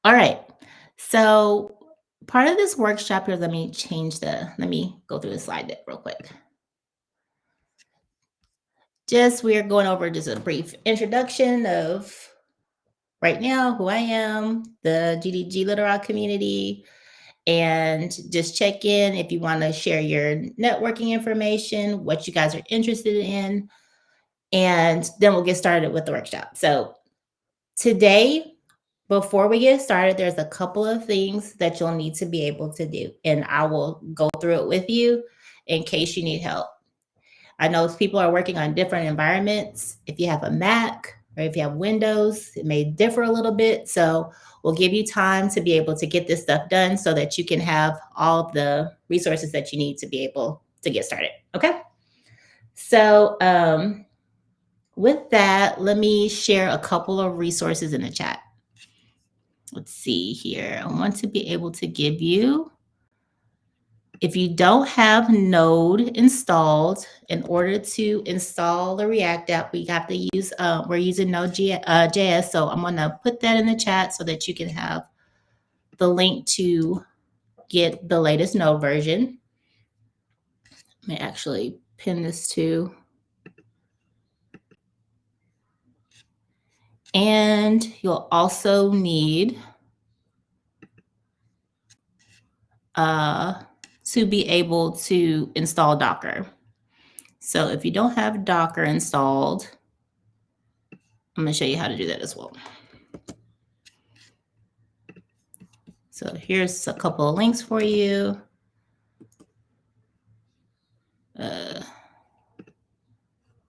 All right. So part of this workshop here, let me go through the slide deck real quick. Just we're going over just a brief introduction of right now who I am, the GDG Literati community, and just check in if you want to share your networking information, what you guys are interested in, and then we'll get started with the workshop. So today, before we get started, there's a couple of things that you'll need to be able to do, and I will go through it with you in case you need help. I know people are working on different environments. If you have a Mac or if you have Windows, it may differ a little bit. So we'll give you time to be able to get this stuff done so that you can have all of the resources that you need to be able to get started. Okay. So with that, let me share a couple of resources in the chat. Let's see here. I want to be able to give you, if you don't have Node installed, in order to install the React app, we have to use, we're using Node.js. So I'm going to put that in the chat so that you can have the link to get the latest Node version. Let me actually pin this too. And you'll also need to be able to install Docker. So if you don't have Docker installed, I'm going to show you how to do that as well. So here's a couple of links for you.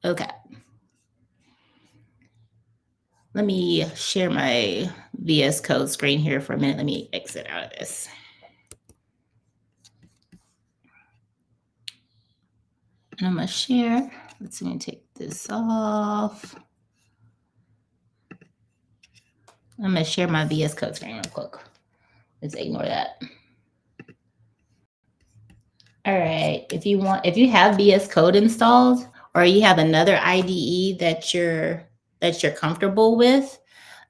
Okay. Let me share my VS Code screen here for a minute. Let me exit out of this. And I'm going to share. Let's see, take this off. I'm going to share my VS Code screen real quick. Let's ignore that. All right. If you have VS Code installed, or you have another IDE that you're comfortable with,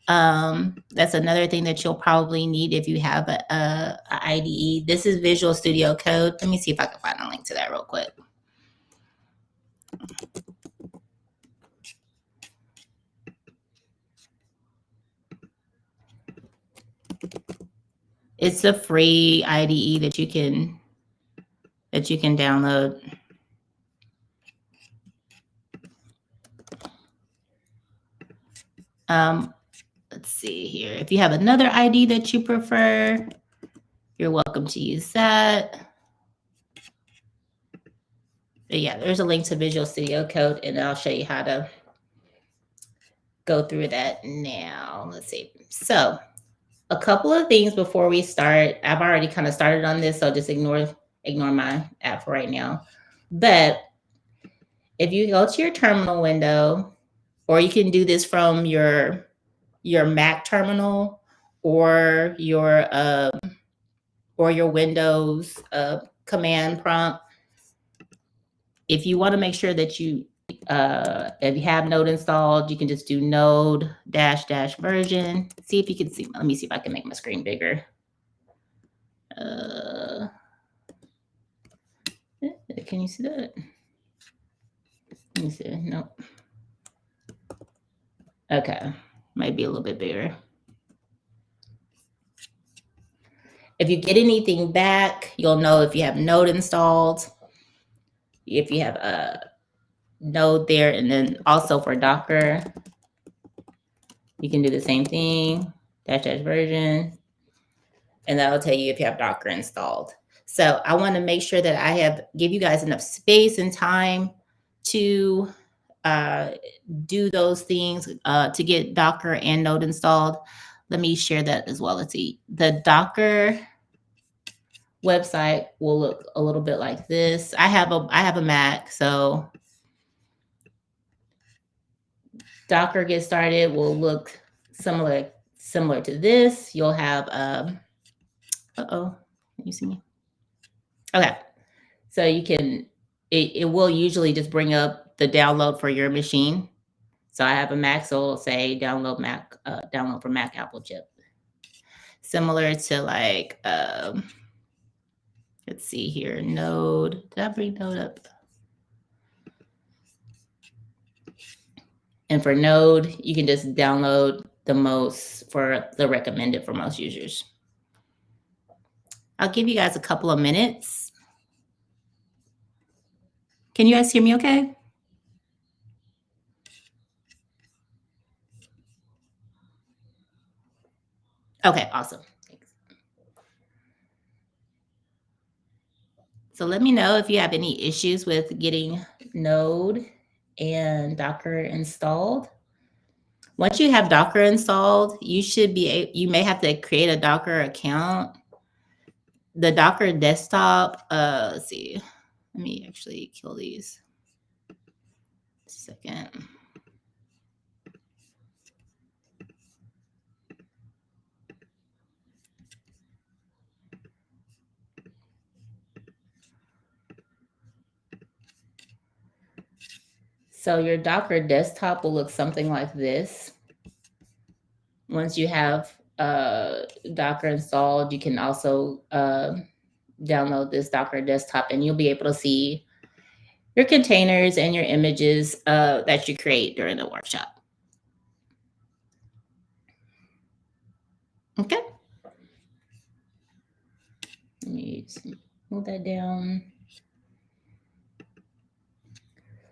that's another thing that you'll probably need if you have a IDE. This is Visual Studio Code. Let me see if I can find a link to that real quick. It's a free IDE that you can download. Let's see here. If you have another ID that you prefer, you're welcome to use that. But yeah, there's a link to Visual Studio Code, and I'll show you how to go through that now. Let's see. So a couple of things before we start. I've already kind of started on this, so just ignore my app for right now. But if you go to your terminal window, or you can do this from your Mac terminal or your Windows command prompt. If you want to make sure that you if you have Node installed, you can just do node -- version. See if you can see. Let me see if I can make my screen bigger. Can you see that? Let me see. Nope. Okay, might be a little bit bigger. If you get anything back, you'll know if you have Node installed, if you have a Node there, and then also for Docker, you can do the same thing, -- version, and that'll tell you if you have Docker installed. So I want to make sure that give you guys enough space and time to do those things to get Docker and Node installed. Let me share that as well. Let's see. The Docker website will look a little bit like this. I have a Mac, so Docker get started will look similar to this. You'll have can you see me? Okay. So you can it will usually just bring up the download for your machine. So I have a Mac, so it'll say download for Mac Apple chip. Similar to like, let's see here, Node. Did I bring Node up? And for Node, you can just download the most for the recommended for most users. I'll give you guys a couple of minutes. Can you guys hear me okay? Okay, awesome. Thanks. So let me know if you have any issues with getting Node and Docker installed. Once you have Docker installed, you may have to create a Docker account. The Docker desktop, let's see. Let me actually kill these. Second. So your Docker desktop will look something like this. Once you have Docker installed, you can also download this Docker desktop, and you'll be able to see your containers and your images that you create during the workshop. Okay. Let me just move that down.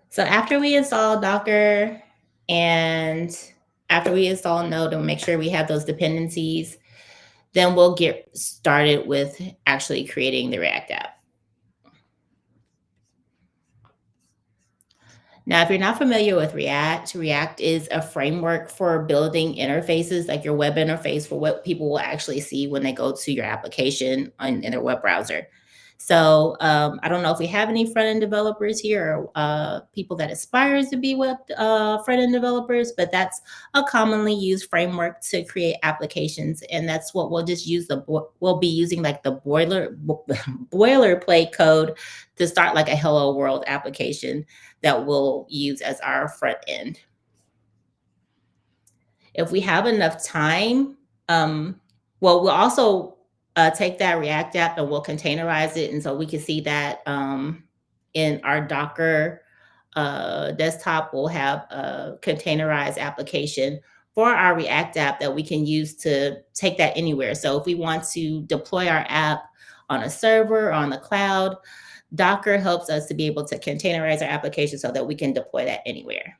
So after we install Docker and after we install Node and make sure we have those dependencies, then we'll get started with actually creating the React app. Now, if you're not familiar with React, React is a framework for building interfaces, like your web interface for what people will actually see when they go to your application in their web browser. So I don't know if we have any front-end developers here or people that aspires to be web front-end developers, but that's a commonly used framework to create applications. And that's what we'll just use. We'll be using like the boilerplate code to start like a hello world application that we'll use as our front end. If we have enough time, we'll also take that React app and we'll containerize it. And so we can see that in our Docker desktop, we'll have a containerized application for our React app that we can use to take that anywhere. So if we want to deploy our app on a server or on the cloud, Docker helps us to be able to containerize our application so that we can deploy that anywhere.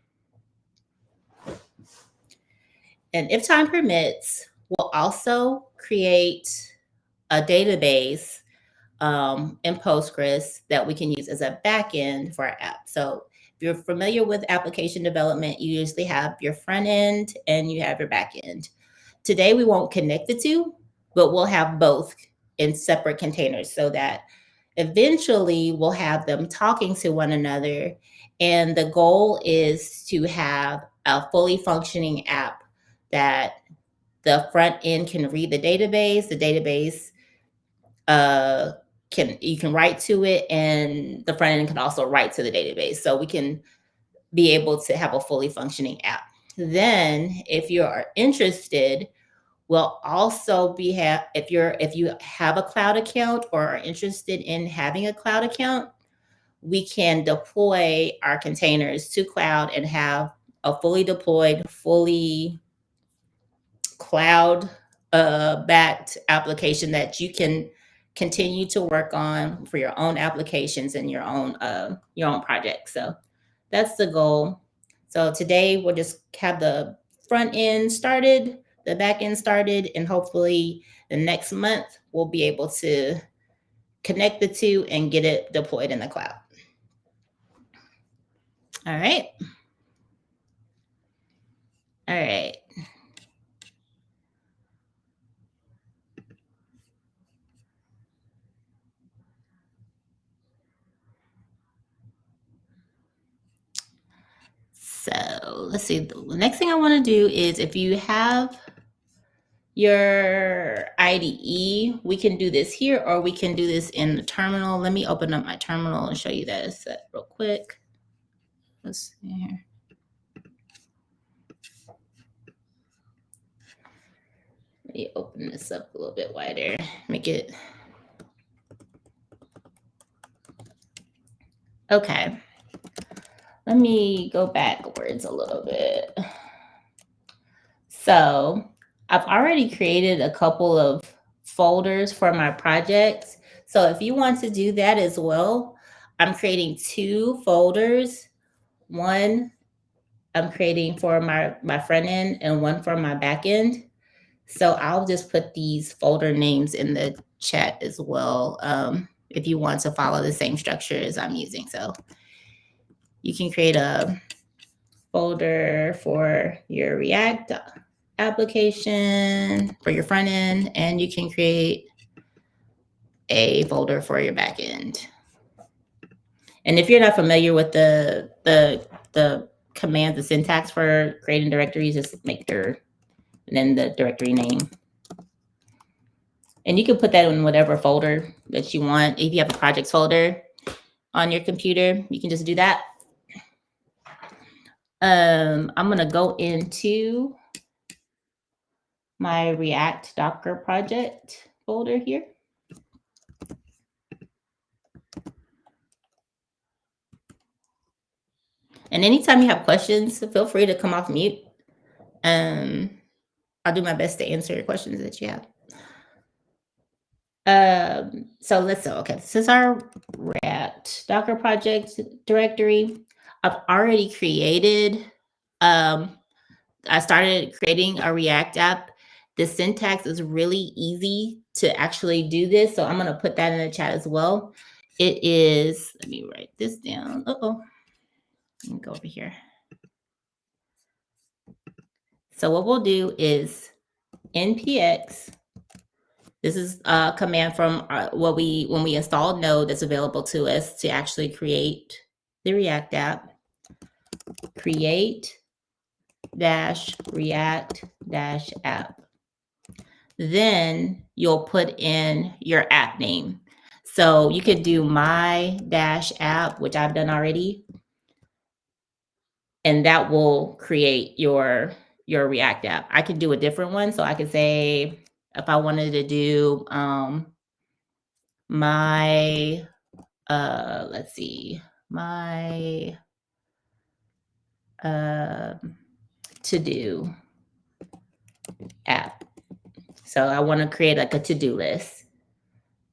And if time permits, we'll also create a database in Postgres that we can use as a backend for our app. So if you're familiar with application development, you usually have your front end and you have your back end. Today, we won't connect the two, but we'll have both in separate containers so that eventually we'll have them talking to one another. And the goal is to have a fully functioning app that the front end can read the database you can write to it, and the front end can also write to the database. So we can be able to have a fully functioning app. Then if you are interested, we'll also if you have a cloud account or are interested in having a cloud account, we can deploy our containers to cloud and have a fully deployed, fully cloud backed application that you can continue to work on for your own applications and your own projects. So that's the goal. So today we'll just have the front end started, the back end started, and hopefully the next month we'll be able to connect the two and get it deployed in the cloud. All right. All right. So let's see. The next thing I want to do is if you have your IDE, we can do this here or we can do this in the terminal. Let me open up my terminal and show you that real quick. Let's see here. me open this up a little bit wider, make it. Okay. Let me go backwards a little bit. So I've already created a couple of folders for my projects. So if you want to do that as well, I'm creating 2 folders. One I'm creating for my front end and one for my back end. So I'll just put these folder names in the chat as well, if you want to follow the same structure as I'm using. So you can create a folder for your React application for your front end, and you can create a folder for your back end. And if you're not familiar with the command, the syntax for creating directories, just make sure, and then the directory name. And you can put that in whatever folder that you want. If you have a projects folder on your computer, you can just do that. I'm going to go into my React Docker project folder here. And anytime you have questions, feel free to come off mute. I'll do my best to answer your questions that you have. So okay, this is our React Docker project directory. I've already created, I started creating a React app. The syntax is really easy to actually do this. So I'm going to put that in the chat as well. It is, let me write this down. Uh-oh. Let me go over here. So what we'll do is npx. This is a command from when we install Node that's available to us to actually create the React app. Create -react -app. Then you'll put in your app name. So you could do my -app, which I've done already, and that will create your React app. I could do a different one. So I could say, if I wanted to do my, let's see, my to-do app. So I want to create like a to-do list.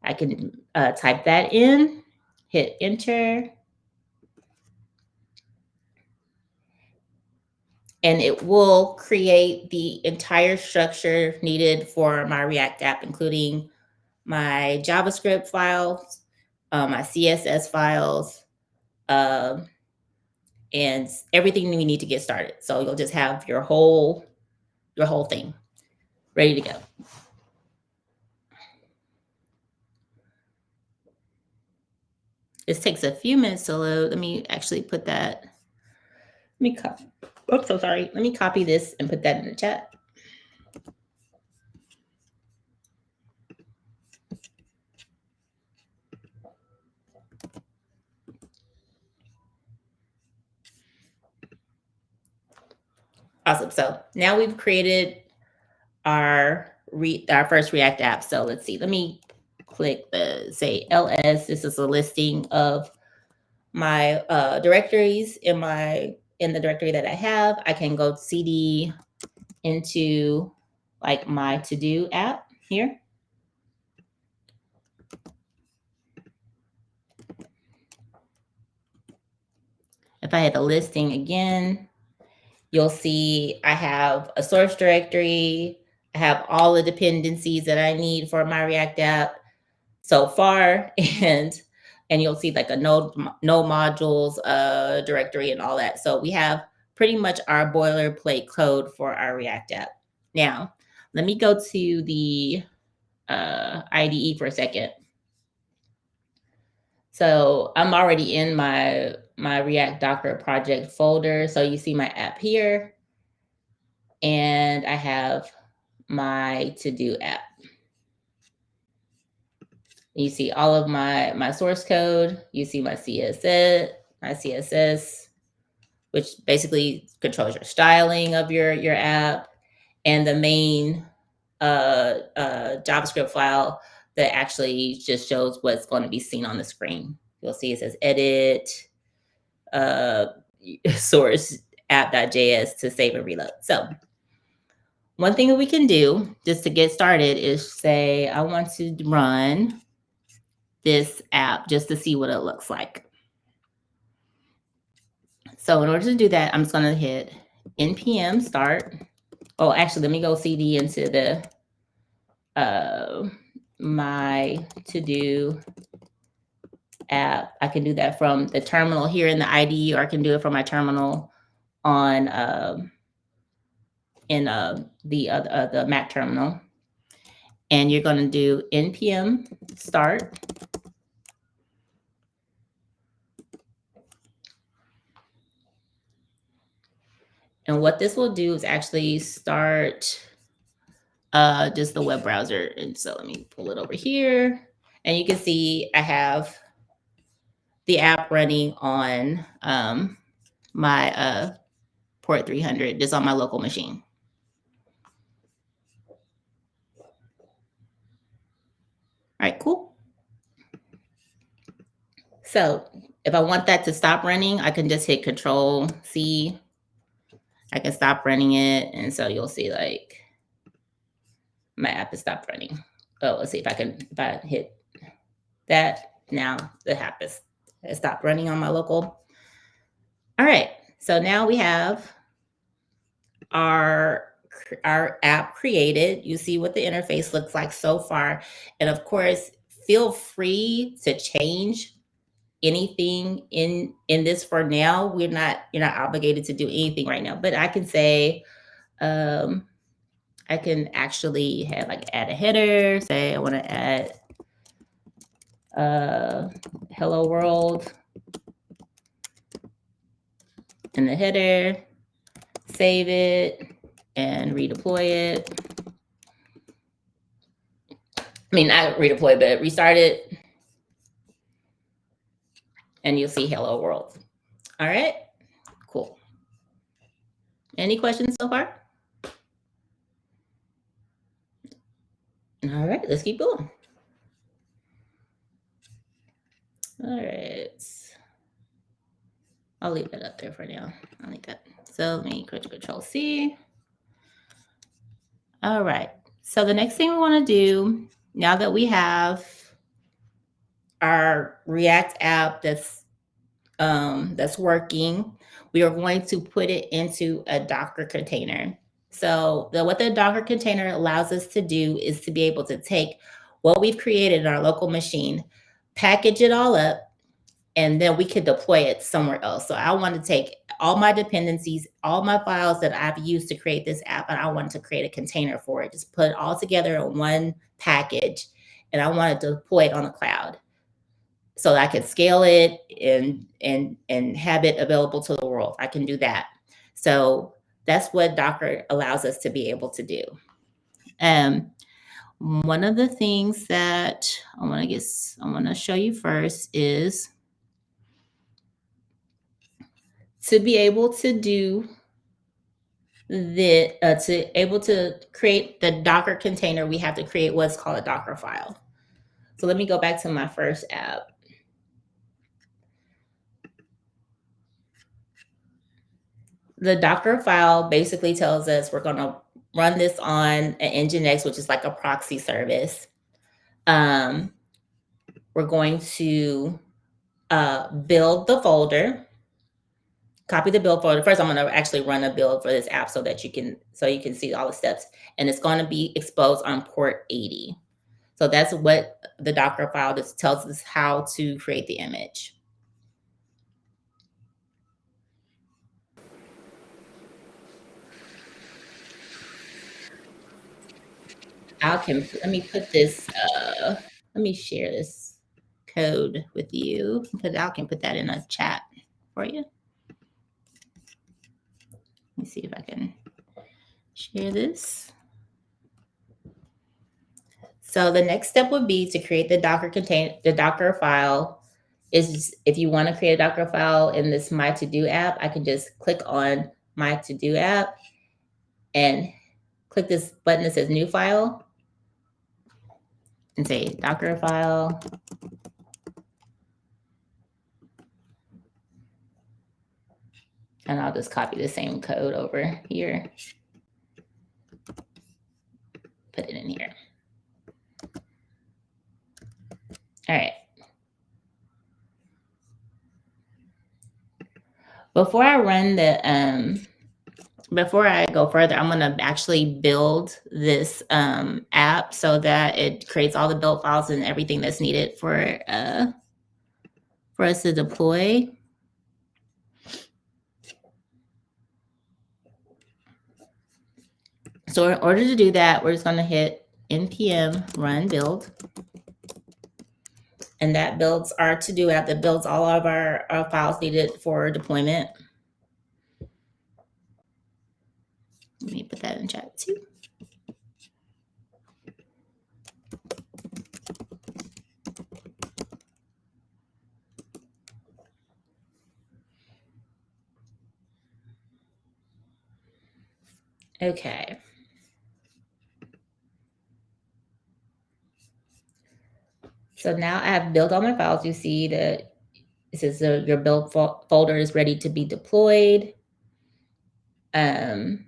I can type that in, hit enter, and it will create the entire structure needed for my React app, including my JavaScript files, my CSS files, and everything we need to get started. So you'll just have your whole thing ready to go. This takes a few minutes to load. Let me actually put that. Oops, so sorry. Let me copy this and put that in the chat. Awesome. So now we've created our first React app. So let's see. Let me click say ls. This is a listing of my directories in the directory that I have. I can go cd into like my to-do app here. If I hit a listing again, you'll see I have a source directory. I have all the dependencies that I need for my React app so far, and you'll see like a node modules directory and all that. So we have pretty much our boilerplate code for our React app. Now, let me go to the IDE for a second. So I'm already in my React Docker project folder. So you see my app here, and I have my to-do app. You see all of my source code. You see my CSS, which basically controls your styling of your app, and the main JavaScript file that actually just shows what's going to be seen on the screen. You'll see it says edit, uh, source app.js to save and reload. So one thing that we can do just to get started is say, I want to run this app just to see what it looks like. So in order to do that, I'm just going to hit npm start. Oh, actually, let me go cd into the my to-do app. I can do that from the terminal here in the IDE, or I can do it from my terminal on in the Mac terminal. And you're going to do npm start. And what this will do is actually start just the web browser. And so let me pull it over here. And you can see I have the app running on my port 300, just on my local machine. All right, cool. So if I want that to stop running, I can just hit Control C. I can stop running it. And so you'll see like my app has stopped running. Oh, let's see if I hit that. Now the app has stopped running on my local. All right, so now we have our app created. You see what the interface looks like so far. And of course, feel free to change anything in this for now. You're not obligated to do anything right now, but I can say, I can actually have like add a header, say I want to add hello world in the header, save it and redeploy it. I mean, not redeploy, but restart it. And you'll see hello world. All right, cool. Any questions so far? All right, let's keep going. All right. I'll leave that up there for now. I like that. So let me Control C. All right. So the next thing we want to do, now that we have our React app that's working, we are going to put it into a Docker container. So what the Docker container allows us to do is to be able to take what we've created in our local machine, package it all up, and then we could deploy it somewhere else. So I want to take all my dependencies, all my files that I've used to create this app, and I want to create a container for it. Just put it all together in one package, and I want to deploy it on the cloud so that I can scale it and have it available to the world. I can do that. So that's what Docker allows us to be able to do. One of the things that I want to show you first is to be able to do to create the Docker container, we have to create what's called a Docker file. So let me go back to my first app. The Docker file basically tells us we're going to run this on an Nginx, which is like a proxy service. We're going to build the folder, copy the build folder. First, I'm going to actually run a build for this app so that you can see all the steps. And it's going to be exposed on port 80. So that's what the Docker file just tells us how to create the image. Let me put this, let me share this code with you, because I can put that in a chat for you. Let me see if I can share this. So the next step would be to create the Docker file. Is if you want to create a Docker file in this My To Do app, I can just click on My To Do app and click this button that says new file and say Docker file. And I'll just copy the same code over here. Put it in here. All right. Before I run the, before I go further, I'm gonna actually build this app so that it creates all the build files and everything that's needed for us to deploy. So in order to do that, we're just gonna hit npm run build. And that builds our to-do app that builds all of our files needed for deployment. Let me put that in chat too. Okay. So now I have built all my files. You see that it says your build folder is ready to be deployed. You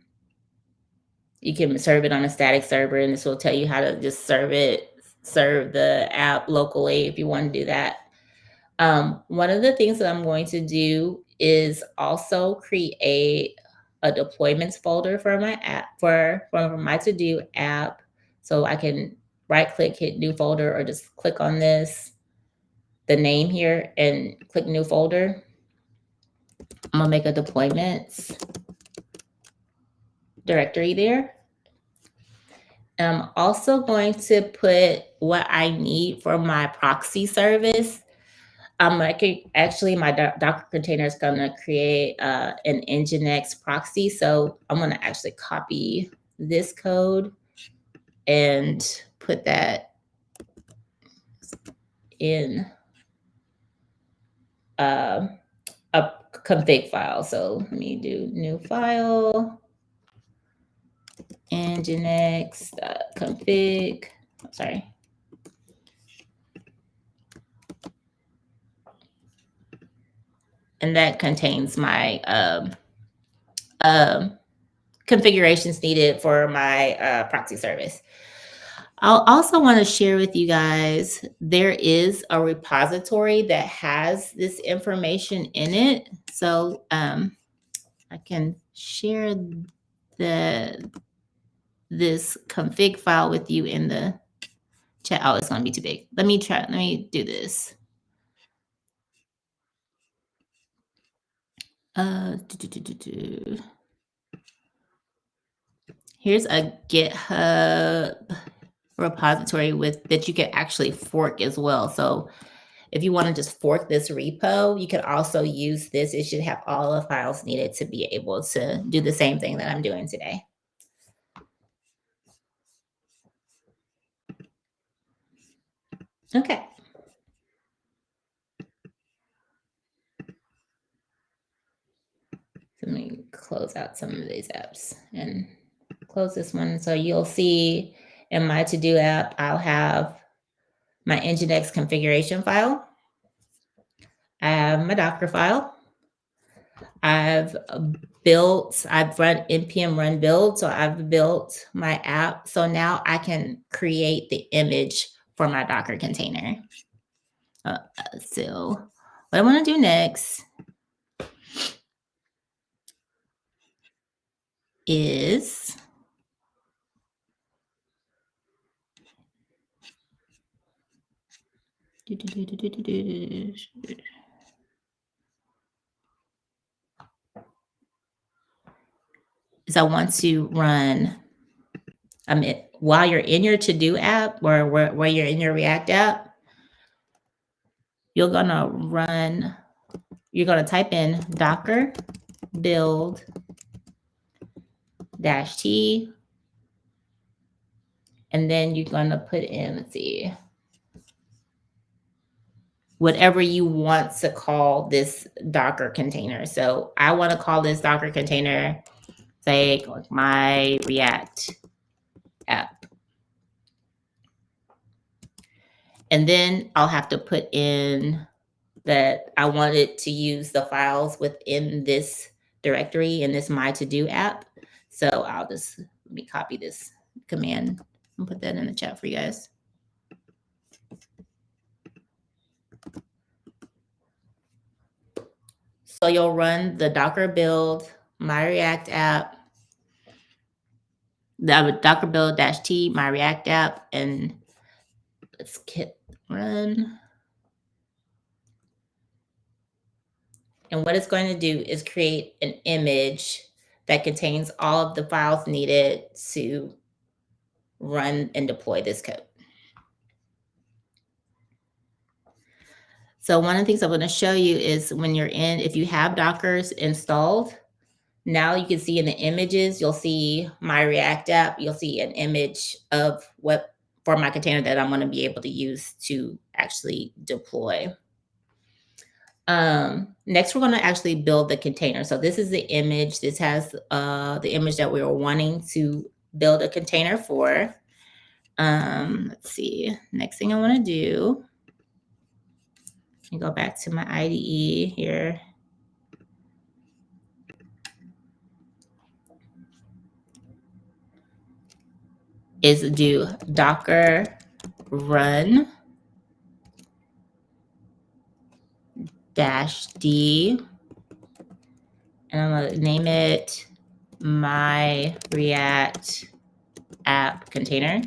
can serve it on a static server, and this will tell you how to just serve the app locally if you want to do that. One of the things that I'm going to do is also create a deployments folder for my app, for my to-do app. So I can right click, hit new folder, or just click on this, the name here, and click new folder. I'm gonna make a deployments directory there. I'm also going to put what I need for my proxy service. Actually, my Docker container is going to create an Nginx proxy. So I'm going to actually copy this code and put that in a config file. So let me do new file, Nginx config. Sorry. And that contains my configurations needed for my proxy service. I'll also want to share with you guys, there is a repository that has this information in it. So I can share this config file with you in the chat. Oh, it's going to be too big. Let me do this. Here's a GitHub repository that you can actually fork as well. So if you want to just fork this repo, you can also use this. It should have all the files needed to be able to do the same thing that I'm doing today. Okay. Let me close out some of these apps and close this one. So you'll see in my to-do app, I'll have my Nginx configuration file. I have my Docker file. I've run npm run build. So I've built my app. So now I can create the image for my Docker container. So what I want to do next is I want to run, while you're in your to-do app or where you're in your React app, you're going to type in Docker build -t, and then you're going to put in, let's see, whatever you want to call this Docker container. So I want to call this Docker container, say, my React And then I'll have to put in that I wanted to use the files within this directory in this My To Do app. So I'll just let me copy this command and put that in the chat for you guys. So you'll run the Docker build My React app, the Docker build -t My React app, and let's hit run. And what it's going to do is create an image that contains all of the files needed to run and deploy this code. So one of the things I'm going to show you is when you're in, if you have Dockers installed, now you can see in the images, you'll see my React app, you'll see an image of what for my container that I'm going to be able to use to actually deploy. Next, we're going to actually build the container. So this is the image. This has the image that we were wanting to build a container for. Let's see. Next thing I want to do, let me go back to my IDE here. Is do Docker run -d, and I'm going to name it my React app container.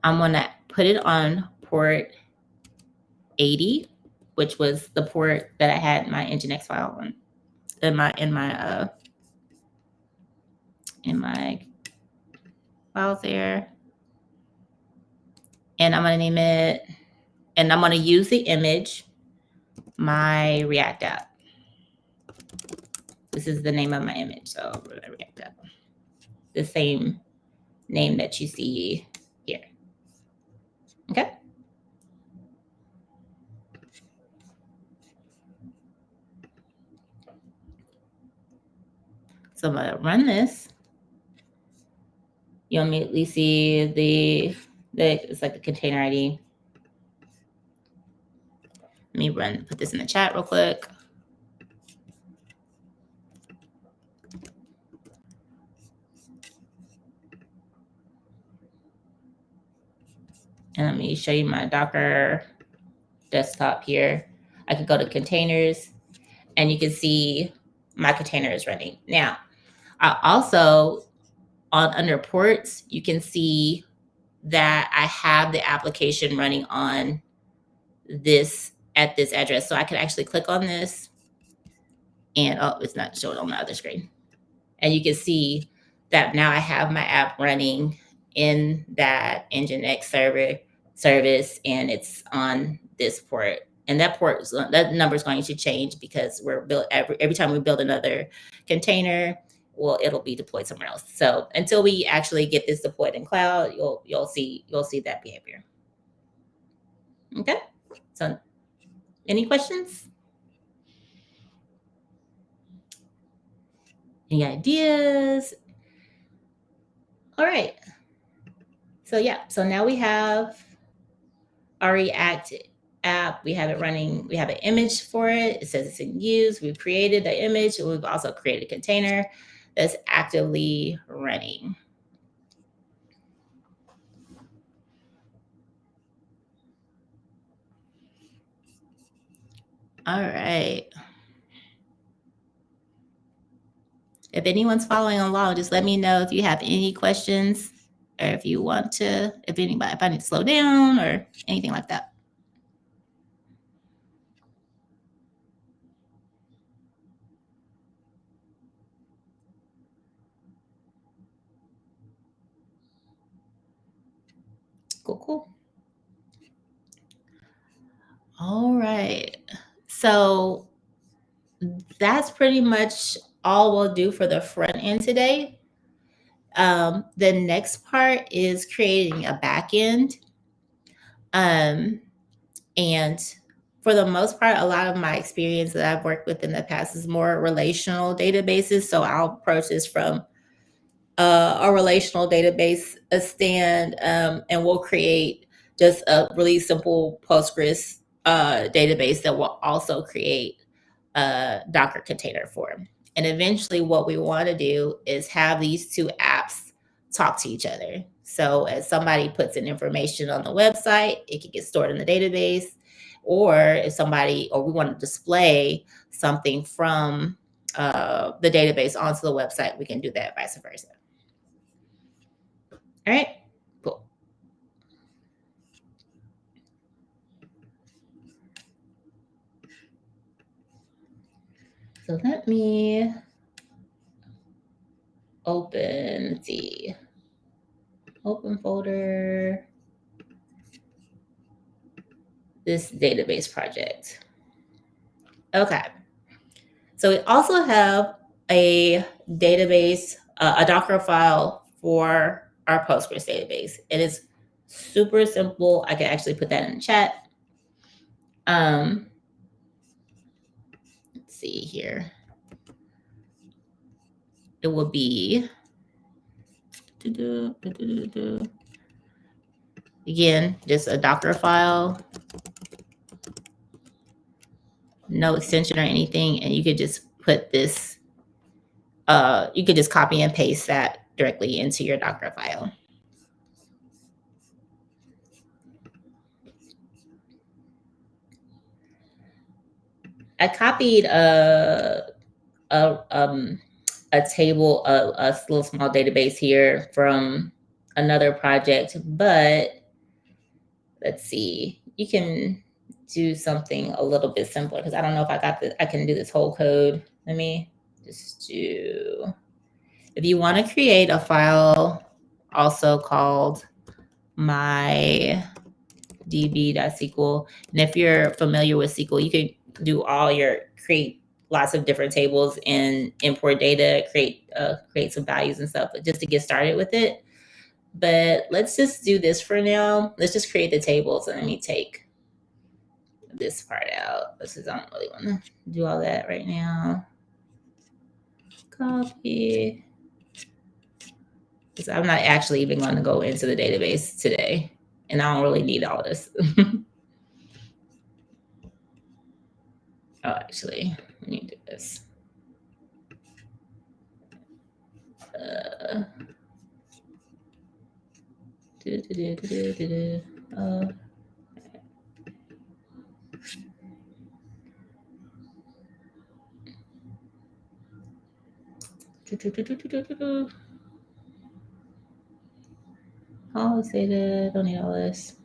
I'm going to put it on port 80, which was the port that I had my Nginx file on in my files there. And I'm going to name it, and I'm going to use the image my React app. This is the name of my image, so React app. The same name that you see here. Okay. So I'm gonna run this. You'll immediately see the it's like the container ID. Let me put this in the chat real quick. And let me show you my Docker desktop here. I could go to containers and you can see my container is running. Now, I also under ports, you can see that I have the application running on this at this address. So I can actually click on this and oh, it's not showing on the other screen. And you can see that now I have my app running in that Nginx service, and it's on this port. And that number is going to change because we're built every time we build another container, well, it'll be deployed somewhere else. So until we actually get this deployed in cloud, you'll see that behavior. Okay. So any questions? Any ideas? All right. So yeah, so now we have our React app. We have it running. We have an image for it. It says it's in use. We've created the image. We've also created a container that's actively running. All right. If anyone's following along, just let me know if you have any questions or if you want to, if I need to slow down or anything like that. Cool. All right. So that's pretty much all we'll do for the front end today. The next part is creating a back end. And for the most part, a lot of my experience that I've worked with in the past is more relational databases. So I'll approach this from a relational database stand, and we'll create just a really simple Postgres database that will also create a Docker container for. And eventually, what we want to do is have these two apps talk to each other. So, as somebody puts in information on the website, it can get stored in the database. Or if somebody, or we want to display something from the database onto the website, we can do that vice versa. All right, cool. So let me open, let's see, open folder, this database project. Okay. So we also have a database, a Docker file for our Postgres database. It is super simple. I can actually put that in the chat. Let's see here. It will be, again, just a Docker file, no extension or anything, and you could just put this, you could just copy and paste that directly into your Docker file. I copied a table, a little small database here from another project, but let's see, you can do something a little bit simpler because I don't know if I can do this whole code. Let me just do, if you want to create a file also called my db.sql, and if you're familiar with SQL, you can do create lots of different tables and import data, create some values and stuff, but just to get started with it. But let's just do this for now. Let's just create the tables, and let me take this part out because I don't really want to do all that right now. Copy. Because I'm not actually even going to go into the database today, and I don't really need all this. Oh, actually, let me do this. Oh, say that. Don't need all this.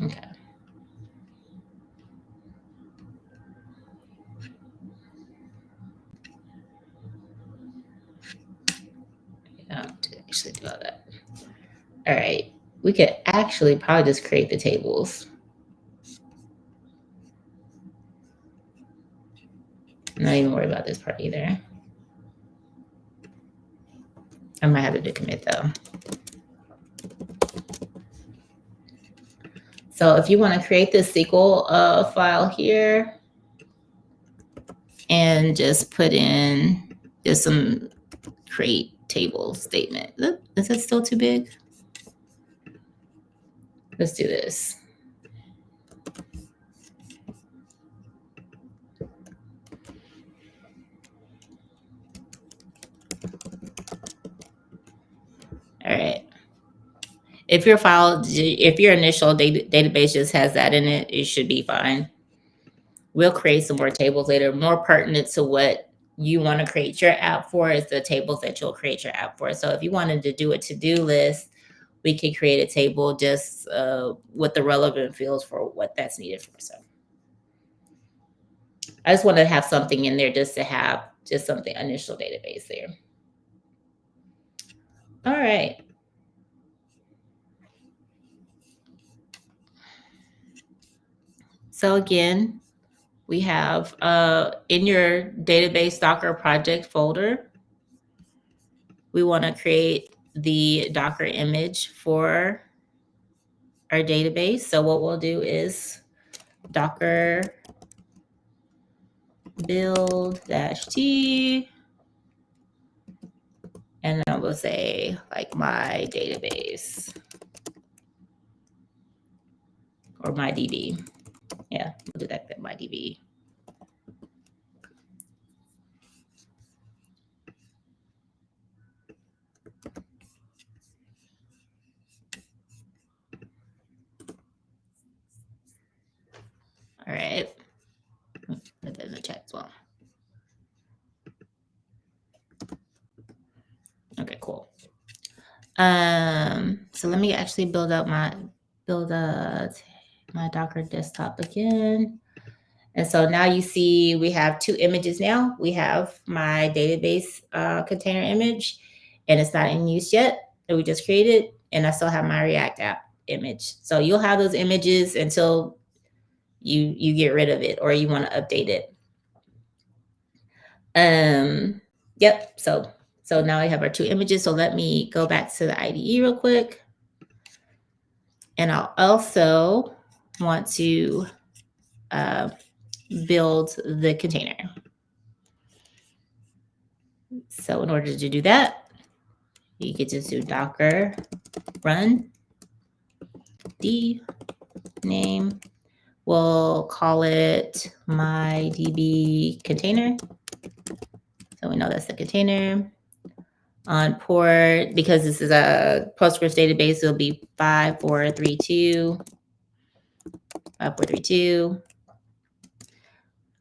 Okay. Yeah, to actually do all that. All right. We could actually probably just create the tables. I'm not even worried about this part either. I might have to do commit though. So if you want to create this SQL file here and just put in just some create table statement. Is that still too big? Let's do this. All right. If your initial database just has that in it, it should be fine. We'll create some more tables later. More pertinent to what you want to create your app for is the tables that you'll create your app for. So if you wanted to do a to-do list, we could create a table just with the relevant fields for what that's needed for. So I just want to have something in there just to have just something initial database there. All right. So again, we have in your database Docker project folder, we want to create the Docker image for our database. So what we'll do is Docker build dash T, and I will say like my database or my DB. Yeah, we'll do that, my DB. All right, put that in the chat as well. Okay, cool. So let me actually build my Docker desktop again. And so now you see we have two images now. We have my database container image, and it's not in use yet that we just created. And I still have my React app image. So you'll have those images until you get rid of it or you want to update it. Yep. So now we have our two images. So let me go back to the IDE real quick. And I'll also want to build the container. So in order to do that, you get to do Docker run d name. We'll call it my DB container. So we know that's the container. On port, because this is a Postgres database, it'll be 5432. 5432.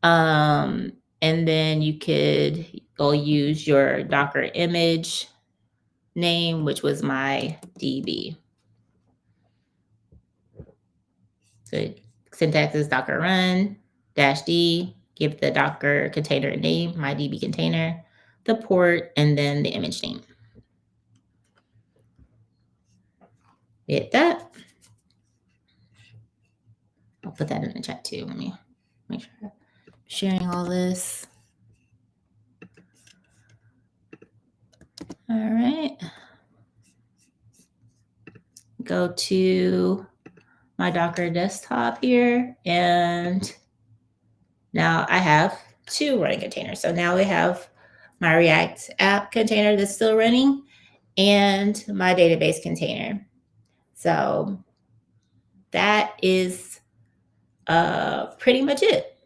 And then you could go use your Docker image name, which was my DB. So syntax is Docker run -d, give the Docker container name, my DB container, the port, and then the image name. Hit that. I'll put that in the chat too. Let me make sure I'm sharing all this. All right. Go to my Docker desktop here, and now I have two running containers. So now we have my React app container that's still running and my database container. So that is pretty much it.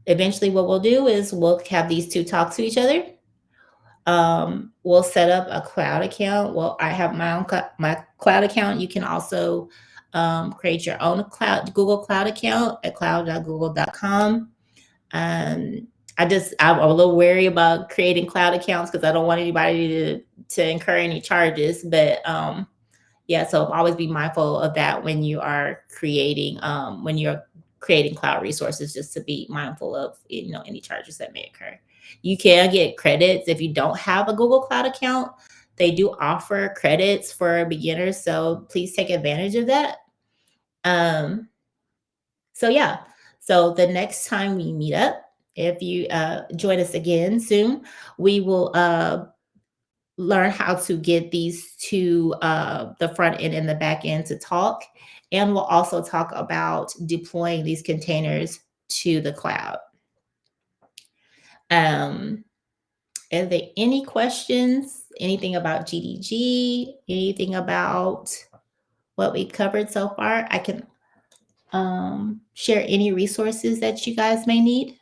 Eventually what we'll do is we'll have these two talk to each other. We'll set up a cloud account. Well, I have my own my cloud account. You can also create your own Google Cloud account at cloud.google.com. I'm a little wary about creating cloud accounts because I don't want anybody to incur any charges. But yeah, so always be mindful of that when you are creating cloud resources, just to be mindful of any charges that may occur. You can get credits if you don't have a Google Cloud account. They do offer credits for beginners, so please take advantage of that. So yeah, so the next time we meet up, if you join us again soon, we will learn how to get these two, the front end and the back end, to talk. And we'll also talk about deploying these containers to the cloud. Are there any questions? Anything about GDG? Anything about what we covered so far? I can share any resources that you guys may need.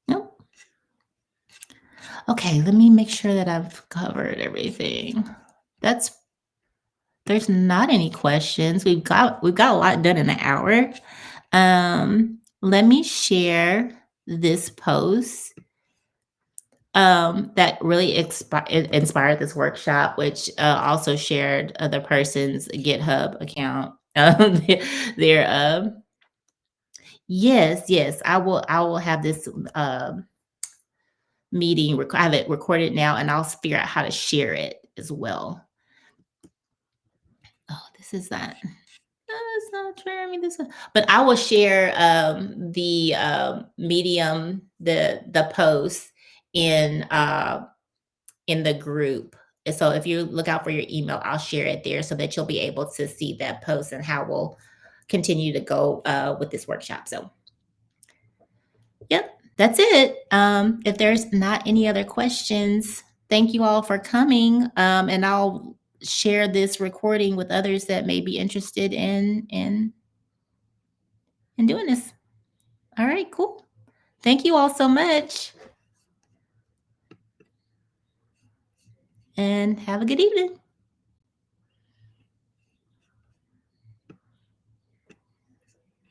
Nope. Okay, let me make sure that I've covered everything. There's not any questions. We've got a lot done in an hour. Let me share this post that really inspired this workshop, which also shared the person's GitHub account. Yes, I will have this meeting. I have it recorded now, and I'll figure out how to share it as well. Oh, this is that. It's not sharing this one. But I will share the Medium, the post in the group So if you look out for your email, I'll share it there so that you'll be able to see that post and how we'll continue to go with this workshop. So, yep, that's it. If there's not any other questions, thank you all for coming. And I'll share this recording with others that may be interested in doing this. All right, cool. Thank you all so much, and have a good evening.